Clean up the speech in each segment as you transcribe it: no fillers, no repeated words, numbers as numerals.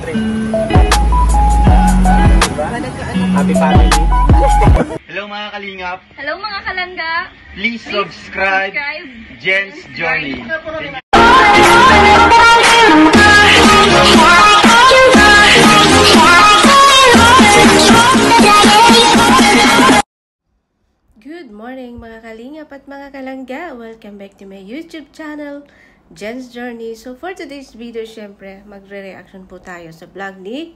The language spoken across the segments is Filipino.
3. Diba? Happy family. Hello mga kalingap. Hello mga kalangga. Please subscribe Jen's Journey. Good morning mga kalingap at mga kalangga. Welcome back to my YouTube channel, Jen's Journey. So for today's video, syempre, magre-reaction po tayo sa vlog ni,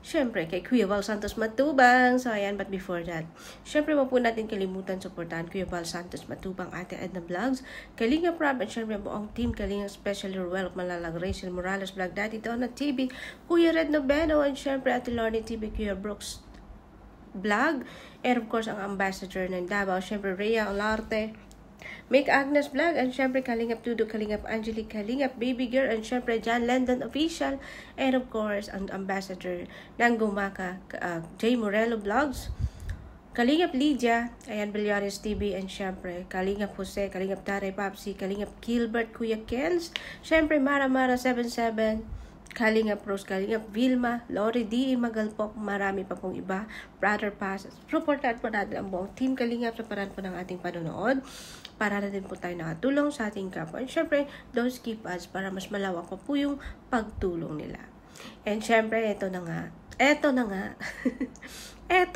syempre, kay Kuya Val Santos Matubang. So ayan, but before that, syempre, wag po natin kalimutan suportahan Kuya Val Santos Matubang, Ate Edna Vlogs, Kalinga Prab, at syempre buong team Kalinga, especially Ruel Malalag, Rachel Morales Vlog, Daddy Donut TV, Kuya Red Noveno, and syempre Ate Lorne TV, Kuya Brooks Vlog, and of course ang ambassador ng Davao, syempre Rhea Olarte, Make Agnes Vlog, and syempre Kalingap Tudo, Kalingap Angelique, Kalingap Baby Girl, and syempre John Lendon Official, and of course ang ambassador ng Gumaka, J Morello Vlogs, Kalingap Lydia, ayan, Villares TV, and syempre Kalingap Jose, Kalingap Taray Papsi, Kalingap Gilbert, Kuya Kens, syempre Mara 77, Kalingap Rose, Kalingap Vilma, Lori D. Magalpok, marami pa pong iba, Brother Pass. Supportan po natin ang buong team Kalingap sa paraan po ng ating panonood, para na din po tayo nakatulong sa ating kapwa. And syempre, don't skip us para mas malawak pa po yung pagtulong nila. And syempre, eto na nga, eto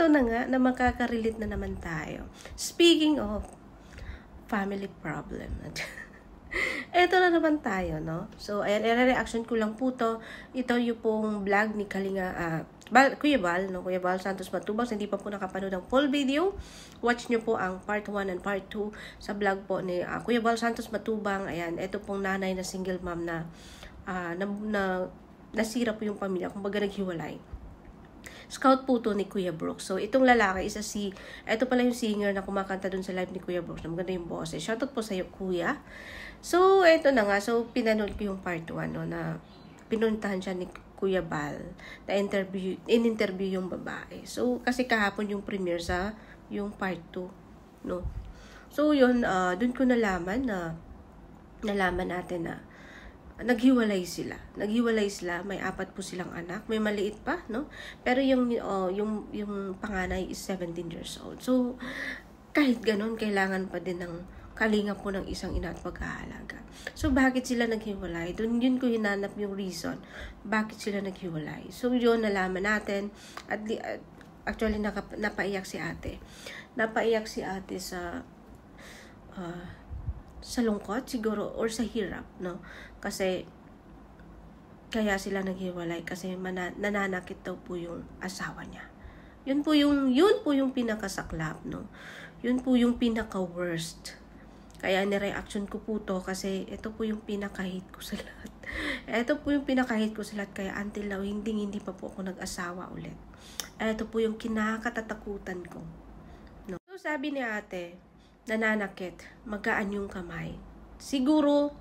na nga na makaka-relate na naman tayo. Speaking of family problem, eto na naman tayo, no? So, ayan, reaction ko lang po to. Ito yung pong vlog ni Kalinga, Kuya Val, no? Kuya Val Santos Matubang. Hindi pa po nakapanood ng full video, watch nyo po ang part 1 and part 2 sa vlog po ni Kuya Val Santos Matubang. Ayan, ito pong nanay na single mom na, nasira po yung pamilya, kumbaga naghiwalay. Scout po to ni Kuya Brooks. So, itong lalaki, ito pala yung singer na kumakanta dun sa live ni Kuya Brooks. Na maganda yung boses. Shoutout po sa'yo, Kuya. So, ito na nga. So, pinanood ko yung part 1, no, na pinuntahan siya ni Kuya Val na in-interview yung babae. So, kasi kahapon yung premiere sa yung part 2, no. So, yun, dun ko nalaman natin na naghiwalay sila. May 4 po silang anak. May maliit pa, no? Pero yung panganay is 17 years old. So, kahit ganun, kailangan pa din ng kalinga po ng isang ina at pag-aalaga. So, bakit sila naghiwalay? Yun ko hinanap yung reason. Bakit sila naghiwalay? So, yun, nalaman natin. At actually, napaiyak si ate. Napaiyak si ate sa lungkot siguro or sa hirap, no? Kasi kaya sila naghiwalay kasi nananakit daw po yung asawa niya. Yun po yung pinakasaklap, no? Yun po yung pinaka-worst. Kaya ni-reaction ko po to kasi ito po yung pinaka-hate ko sa lahat. Ito po yung pinaka-hate ko sa lahat, kaya until now hindi pa po ako nag-asawa ulit. Ito po yung kinakatatakutan ko, no? So, sabi ni ate, nananakit, magaan yung kamay. Siguro,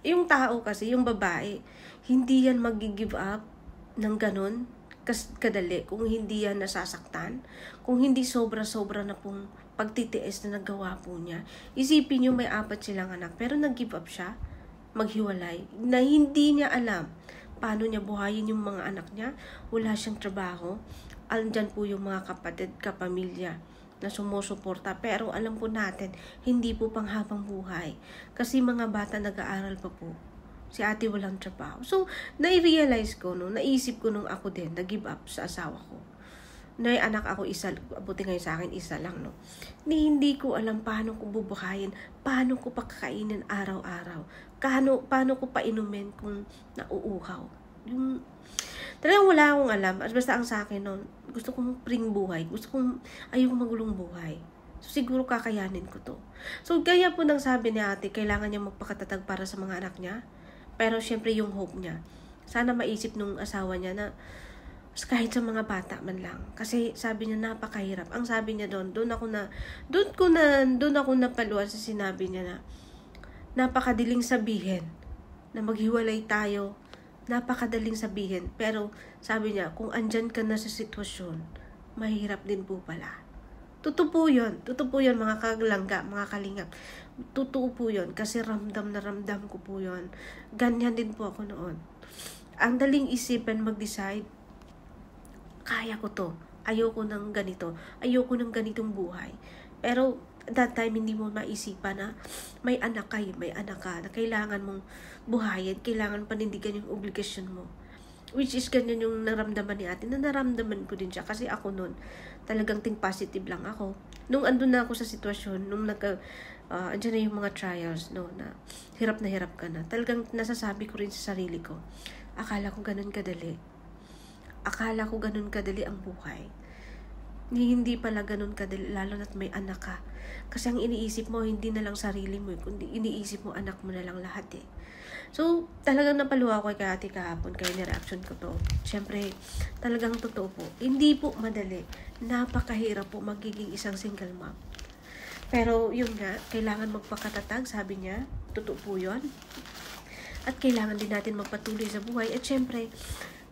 yung tao kasi, yung babae, hindi yan mag-give up ng ganun kadali kung hindi yan nasasaktan, kung hindi sobra-sobra na pong pagtitiis na nagawa po niya. Isipin nyo, may 4 silang anak, pero nag-give up siya, maghiwalay, na hindi niya alam paano niya buhayin yung mga anak niya. Wala siyang trabaho. Andyan po yung mga kapatid, kapamilya na sumusuporta, pero alam po natin, hindi po panghabang buhay. Kasi mga bata nag-aaral pa po. Si ate walang trabaho. So, nai-realize ko, no, naisip ko nung ako din, nag-give up sa asawa ko. Na anak ako isa, abuti ngayon sa akin, isa lang, no. Hindi ko alam paano ko bubuhayin, paano ko pakakainin araw-araw, paano ko painumin kung nauuhaw. Talagang wala akong alam. Basta ang sa akin, no, gusto kong pring buhay. Ayokong magulong buhay. So, siguro kakayanin ko to. So, kaya po nang sabi ni ate, kailangan niya magpakatatag para sa mga anak niya. Pero, syempre, yung hope niya. Sana maisip nung asawa niya na kahit sa mga bata man lang. Kasi, sabi niya, napakahirap. Ang sabi niya doon ako napaluan sa sinabi niya na napakadiling sabihin na maghiwalay tayo. Napakadaling sabihin. Pero, sabi niya, kung andyan ka na sa sitwasyon, mahirap din po pala. Totoo po yun. Totoo po yun, mga kaglangga, mga kalingap. Totoo po yun. Kasi ramdam na ramdam ko po yun. Ganyan din po ako noon. ang daling isipin mag-decide, kaya ko to, ayoko ng ganito, ayoko ng ganitong buhay. Pero that time hindi mo maisipan na may anak ka, na kailangan mong buhayin, kailangan panindigan yung obligasyon mo. Which is ganyan yung naramdaman ni ate, na naramdaman ko din siya. Kasi ako noon, talagang think positive lang ako. Nung andun na ako sa sitwasyon, nung andyan na yung mga trials, no, na hirap ka na. Talagang nasasabi ko rin sa sarili ko, akala ko ganun kadali. Akala ko ganun kadali ang buhay. Hindi pala ganun kadali, lalo na't may anak ka. Kasi ang iniisip mo, hindi na lang sarili mo, kundi iniisip mo anak mo na lang lahat eh. So, talagang napaluha ko kay ate kahapon, kaya ni-reaction ko to. Siyempre, talagang totoo po. Hindi po madali. Napakahirap po magiging isang single mom. Pero yun nga, kailangan magpakatatag, sabi niya. Totoo po yun. At kailangan din natin magpatuloy sa buhay. At siyempre,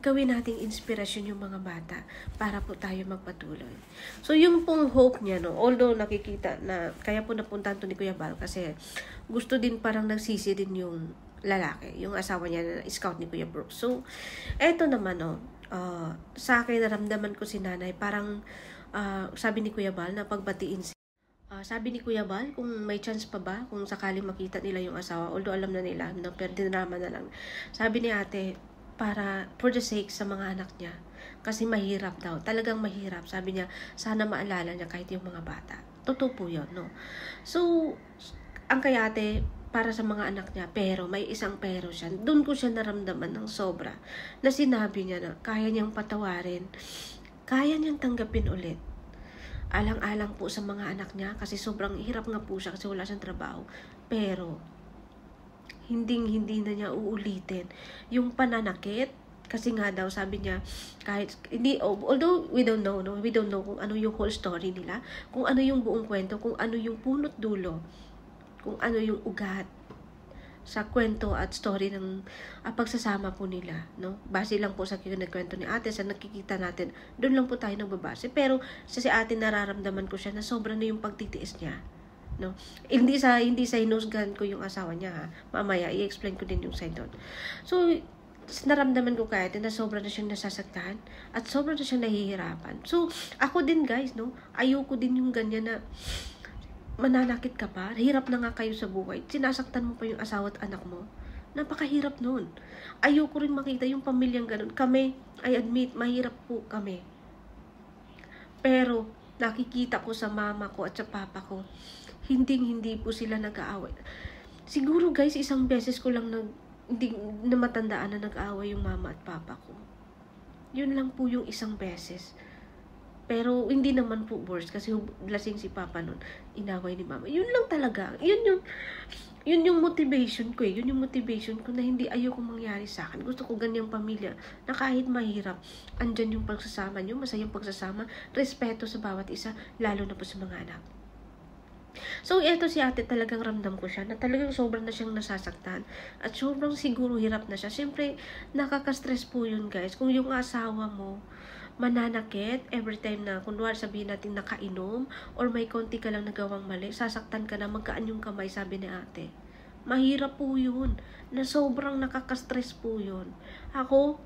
gawin nating inspirasyon yung mga bata para po tayo magpatuloy. So, yung pong hope niya, no, although nakikita na, kaya po napuntahan to ni Kuya Bal kasi gusto din parang nagsisi din yung lalaki, yung asawa niya na scout ni Kuya Brooks. So, eto naman, no, sa akin naramdaman ko si nanay, parang sabi ni Kuya Bal na pagbatiin sabi ni Kuya Bal, kung may chance pa ba, kung sakaling makita nila yung asawa, although alam na nila, no, pero dinrama na lang. Sabi ni ate, para for the sake sa mga anak niya. Kasi mahirap daw. Talagang mahirap. Sabi niya, sana maalala niya kahit yung mga bata. Totoo po yun, no? So, ang kayate, para sa mga anak niya, pero may isang pero siya. Doon ko siya naramdaman ng sobra. Na sinabi niya na kaya niyang patawarin. Kaya niyang tanggapin ulit. Alang-alang po sa mga anak niya kasi sobrang hirap nga po siya kasi wala siyang trabaho. Pero, hindi na niya uulitin yung pananakit kasi nga daw sabi niya kahit hindi, although we don't know kung ano yung whole story nila, kung ano yung buong kwento, kung ano yung punot dulo, kung ano yung ugat sa kwento at story ng pagsasama po nila, no? Base lang po sa kwento ni ate, sa nakikita natin, doon lang po tayo nagbabase. Pero sa si ate nararamdaman ko siya na sobra na yung pagtitiis niya. No? Hindi sa hinusgahan ko yung asawa niya ha. Mamaya i-explain ko din yung side doon. So naramdaman ko kaya na sobra na siyang nasasaktan at sobra na siyang nahihirapan. So ako din guys, no, ayoko din yung ganyan na mananakit ka pa. Hirap na nga kayo sa buhay. Sinasaktan mo pa yung asawa at anak mo. Napakahirap nun. Ayoko rin makita yung pamilyang ganun. Kami, I admit, mahirap po kami. Pero nakikita ko sa mama ko at sa papa ko, hindi po sila nag-aaway. Siguro guys, isang beses ko lang hindi na matandaan na nag-aaway yung mama at papa ko. Yun lang po yung isang beses. Pero hindi naman po worse kasi lasing si papa nun. Inaway ni mama. Yun lang talaga. Yun yung motivation ko eh. Yun yung motivation ko na hindi ayoko mangyari sa akin. Gusto ko ganyang pamilya na kahit mahirap, andyan yung pagsasama nyo, masayang pagsasama, respeto sa bawat isa, lalo na po sa mga anak. So, eto si ate, talagang ramdam ko siya na talagang sobrang na siyang nasasaktan at sobrang siguro hirap na siya. Siyempre, nakaka-stress po yun guys. Kung yung asawa mo mananakit every time na, kunwari sabihin natin nakainom or may konti ka lang nagawang mali, sasaktan ka na, magkaan yung kamay, sabi ni ate. Mahirap po yun. Na sobrang nakaka-stress po yun. Ako,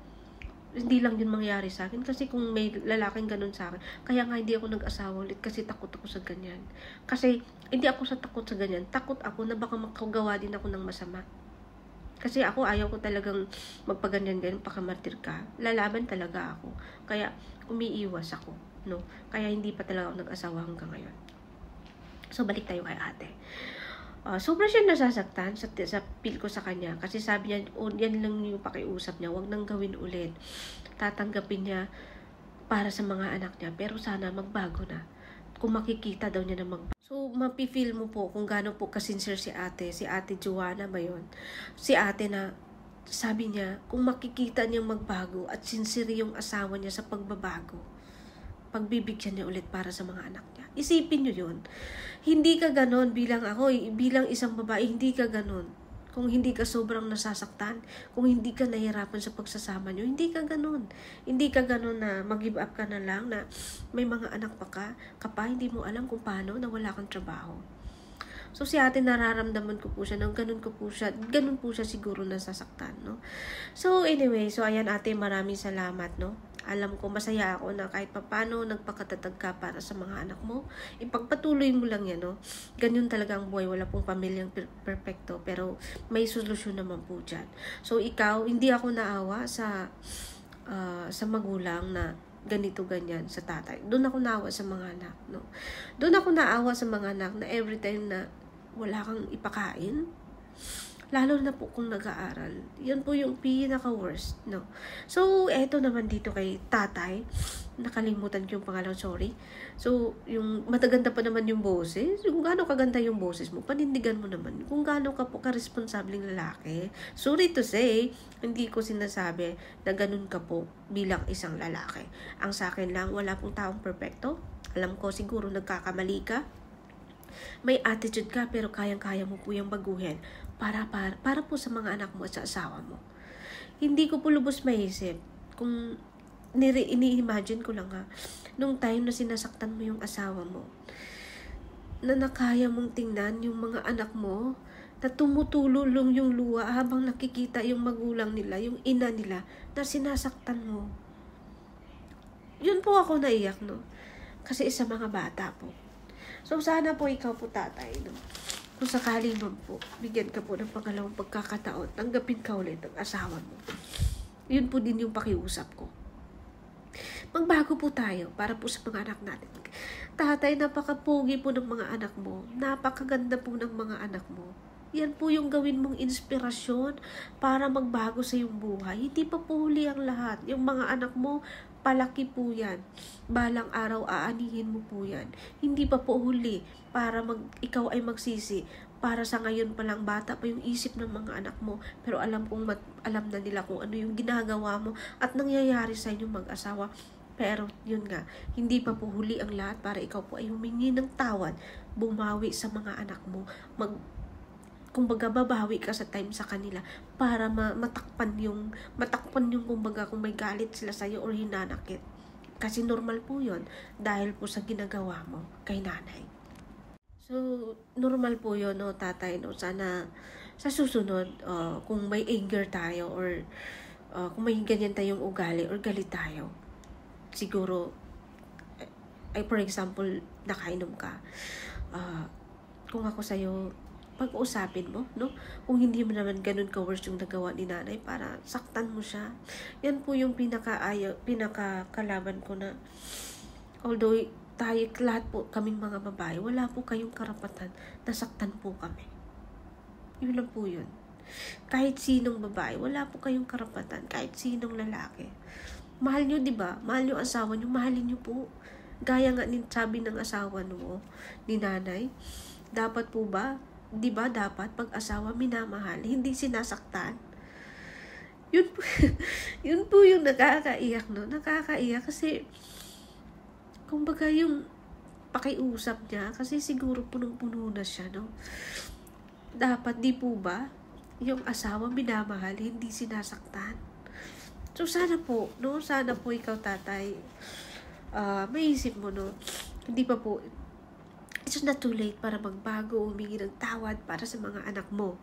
hindi lang yun mangyari sa akin kasi kung may lalaking ganun sa akin, kaya nga hindi ako nag-asawa ulit kasi takot ako sa ganyan. Kasi hindi ako sa takot sa ganyan, takot ako na baka makagawa din ako ng masama. Kasi ako ayaw ko talagang magpaganyan-ganyan, pakamartir ka. Lalaban talaga ako. Kaya umiiwas ako, no? Kaya hindi pa talaga ako nag-asawa hanggang ngayon. So balik tayo kay ate. Sobrang siya nasasaktan sa feel ko sa kanya. Kasi sabi niya, yan lang yung pakiusap niya. Huwag nang gawin ulit. Tatanggapin niya para sa mga anak niya. Pero sana magbago na. Kung makikita daw niya na magbago. So, mapifeel mo po kung gaano po kasincere si ate. Si ate Joanna ba yun? Si ate na sabi niya, kung makikita niyang magbago at sincere yung asawa niya sa pagbabago, pagbibigyan niya ulit para sa mga anak niya. Isipin niyo yun. Hindi ka ganon bilang ako, bilang isang babae, hindi ka ganon. Kung hindi ka sobrang nasasaktan, kung hindi ka nahihirapan sa pagsasama niyo, hindi ka ganon. Hindi ka ganon na mag-give up ka na lang, na may mga anak pa ka, hindi mo alam kung paano na wala kang trabaho. So si ate, nararamdaman ko po siya, nang ganun po siya siguro nasasaktan, no? So anyway, so ayan ate, maraming salamat, no? Alam ko, masaya ako na kahit papano nagpakatatag ka para sa mga anak mo. Ipagpatuloy mo lang yan, no? Ganyan talaga ang buhay. Wala pong pamilyang perfecto, pero may solusyon naman po dyan. So ikaw, hindi ako naawa sa magulang na ganito ganyan sa tatay. Doon ako naawa sa mga anak, no? Doon ako naawa sa mga anak na every time na wala kang ipakain, lalo na po kung nag-aaral. Yan po yung pinaka-worst, no? So, eto naman dito kay tatay. Nakalimutan ko yung pangalan, sorry. So, yung mataganda pa naman yung boses. Yung gaano kaganda yung boses mo, panindigan mo naman. Kung gaano ka po ka-responsabling lalaki. Sorry to say, hindi ko sinasabi na ganun ka po bilang isang lalaki. Ang sa akin lang, wala pong taong perfecto. Alam ko siguro nagkakamali ka. May attitude ka, pero kayang-kaya mo po yung baguhin para po sa mga anak mo at sa asawa mo. Hindi ko po lubos maisip kung ini-imagine ko lang nung time na sinasaktan mo yung asawa mo, na nakaya mong tingnan yung mga anak mo na tumutulong yung luha habang nakikita yung magulang nila, yung ina nila, na sinasaktan mo. Yun po ako naiyak, no? Kasi isa mga bata po. So, sana po ikaw po tatay, no? Kung sakali man po, bigyan ka po ng pangalawang pagkakataon, tanggapin ka ulit ang asawa mo. Yun po din yung pakiusap ko. Magbago po tayo para po sa mga anak natin. Tatay, napakapogi po ng mga anak mo. Napakaganda po ng mga anak mo. Yan po yung gawin mong inspirasyon para magbago sa iyong buhay. Hindi pa po huli ang lahat. Yung mga anak mo, palaki po yan. Balang araw, aanihin mo po yan. Hindi pa po huli para ikaw ay magsisi. Para sa ngayon palang bata pa yung isip ng mga anak mo. Pero alam na nila kung ano yung ginagawa mo at nangyayari sa inyong mag-asawa. Pero yun nga, hindi pa po huli ang lahat para ikaw po ay humingi ng tawad. Bumawi sa mga anak mo. Kumbaga babawi ka sa time sa kanila para matakpan yung kumbaga kung may galit sila sa'yo or hinanakit. Kasi normal po yun dahil po sa ginagawa mo kay nanay. So, normal po yun, no, tatay, no? Sana sa susunod, kung may anger tayo or kung may ganyan tayong ugali or galit tayo, siguro, for example, nakainom ka, kung ako sa'yo, pag-uusapin mo, no? Kung hindi mo naman ganun ka-worse yung nagawa ni nanay para saktan mo siya. Yan po yung pinakakalaban ko na although tayo, lahat po kaming mga babae, wala po kayong karapatan na saktan po kami. Yun lang po yun. Kahit sinong babae, wala po kayong karapatan. Kahit sinong lalaki. Mahal nyo, diba? Mahal nyo asawa nyo, mahalin nyo po. Gaya nga sabi ng asawa mo, ni nanay, dapat po ba, di ba dapat pag asawa minamahal, hindi sinasaktan? Yun po, yun po yung nakakaiyak, no? Nakakaiyak kasi, kumbaga yung pakiusap niya, kasi siguro punong-puno na siya, no? Dapat di po ba, yung asawa minamahal, hindi sinasaktan? So sana po, no? Sana po ikaw tatay, maisip mo, no? Hindi pa po, it's not too late para magbago, humingi ng tawad para sa mga anak mo.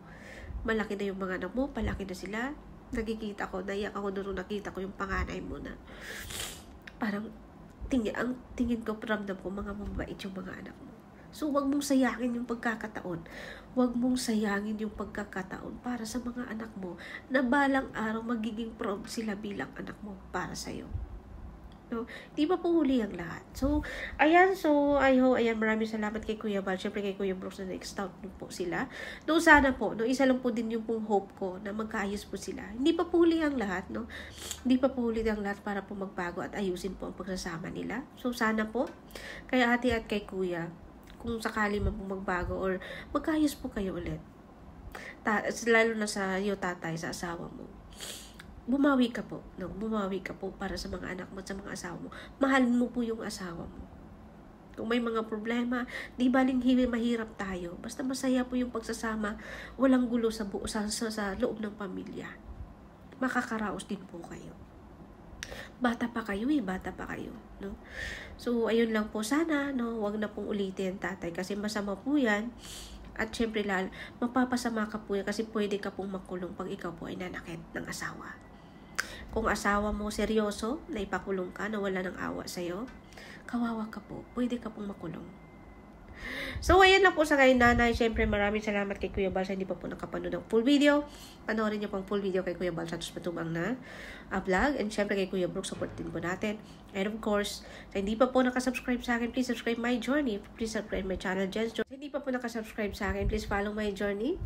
Malaki na yung mga anak mo, palaki na sila. Nakikita ko, naiyak ako nung nakita ko yung panganay mo na parang ang tingin ko, ramdam ko, mga mabait yung mga anak mo. So, wag mong sayangin yung pagkakataon. Wag mong sayangin yung pagkakataon para sa mga anak mo na balang araw magiging proud sila bilang anak mo para sa'yo. No? Di ba po huli ang lahat? So, ayan. So, ayan, maraming salamat kay Kuya Val. Siyempre kay Kuya Brooks na na-stout po sila. No, sana po, no, isa lang po din yung pong hope ko na magkaayos po sila. Hindi pa po huli ang lahat, no? Hindi pa po huli ang lahat para po magbago at ayusin po ang pagsasama nila. So, sana po, kay ate at kay kuya, kung sakali man po magbago or magkaayos po kayo ulit. Lalo na sa iyo, tatay, sa asawa mo. Bumawi ka po, no? Bumawi ka po para sa mga anak mo at sa mga asawa mo. Mahalin mo po yung asawa mo. Kung may mga problema, di baling mahirap tayo. Basta masaya po yung pagsasama, walang gulo sa loob ng pamilya. Makakaraos din po kayo. Bata pa kayo, no? So, ayun lang po sana, no? Huwag na pong ulitin, tatay, kasi masama po yan. At syempre, mapapasama ka po yan kasi pwede ka pong makulong pag ikaw po ay nanakit ng asawa. Kung asawa mo seryoso, na ipakulong ka, na wala ng awa sa'yo, kawawa ka po, pwede ka pong makulong. So, ayan lang po sa kay nanay. Siyempre, maraming salamat kay Kuya Bal sa hindi pa po nakapanood ng full video. Panoorin niyo pong full video kay Kuya Bal Santos Matubang na vlog. And siyempre kay Kuya Brooke, support din po natin. And of course, sa hindi pa po nakasubscribe sa akin, please subscribe my journey. Please subscribe my channel, Jen's Journey. Sa hindi pa po nakasubscribe sa akin, please follow my journey.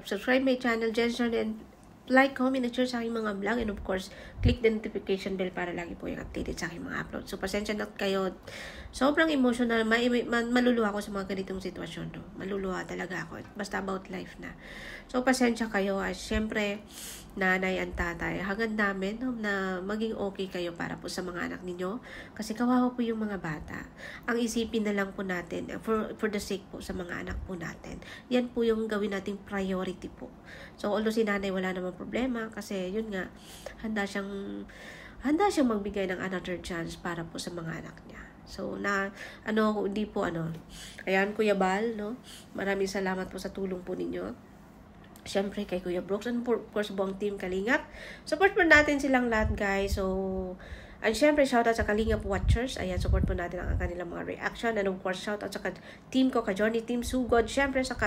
Subscribe my channel, Jen's Journey, and like, comment, and share sa aking mga vlog. And of course, click the notification bell para lagi po yung updated sa aking mga upload. So, pasensya na kayo. Sobrang emotional. Maluluha ako sa mga ganitong sitwasyon. No? Maluluha talaga ako. Basta about life na. So, pasensya kayo. Siyempre, nanay and tatay, hangad namin na maging okay kayo para po sa mga anak ninyo. Kasi kawawa po yung mga bata. Ang isipin na lang po natin, for the sake po sa mga anak po natin. Yan po yung gawin nating priority po. So, although si nanay wala namang problema, kasi yun nga, handa siyang magbigay ng another chance para po sa mga anak niya. So, ayan, Kuya Bal, no? Maraming salamat po sa tulong po ninyo. Siyempre, kay Kuya Brooks, and of course, buong team Kalingap. Support po natin silang lahat, guys. So, and syempre, shoutout sa Kalingap Watchers. Ayan, support po natin ang kanilang mga reaction. And of course, shoutout sa team ko, Johnny Team Sugod. Syempre, sa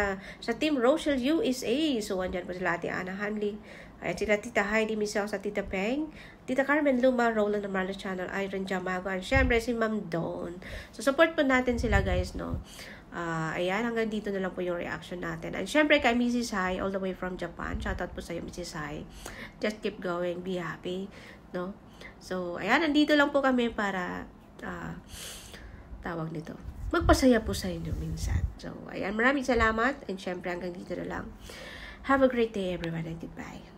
team Rochelle USA. So, andyan po sila Ate Ana Hanley. Ayan, sila Tita Heidi Misaw sa Tita Peng. Tita Carmen Luma, Roland Marlos Channel, Iron Jamago. And syempre, si Ma'am Dawn. So, support po natin sila, guys, no? Ayan, hanggang dito na lang po yung reaction natin. And syempre, kay Mrs. Hai, all the way from Japan. Shoutout po sa'yo, Mrs. Hai. Just keep going, be happy, no? So, ayan, nandito lang po kami para, tawag nito, magpasaya po sa inyo minsan. So, ayan, maraming salamat. And syempre, hanggang dito na lang. Have a great day, everyone, and goodbye.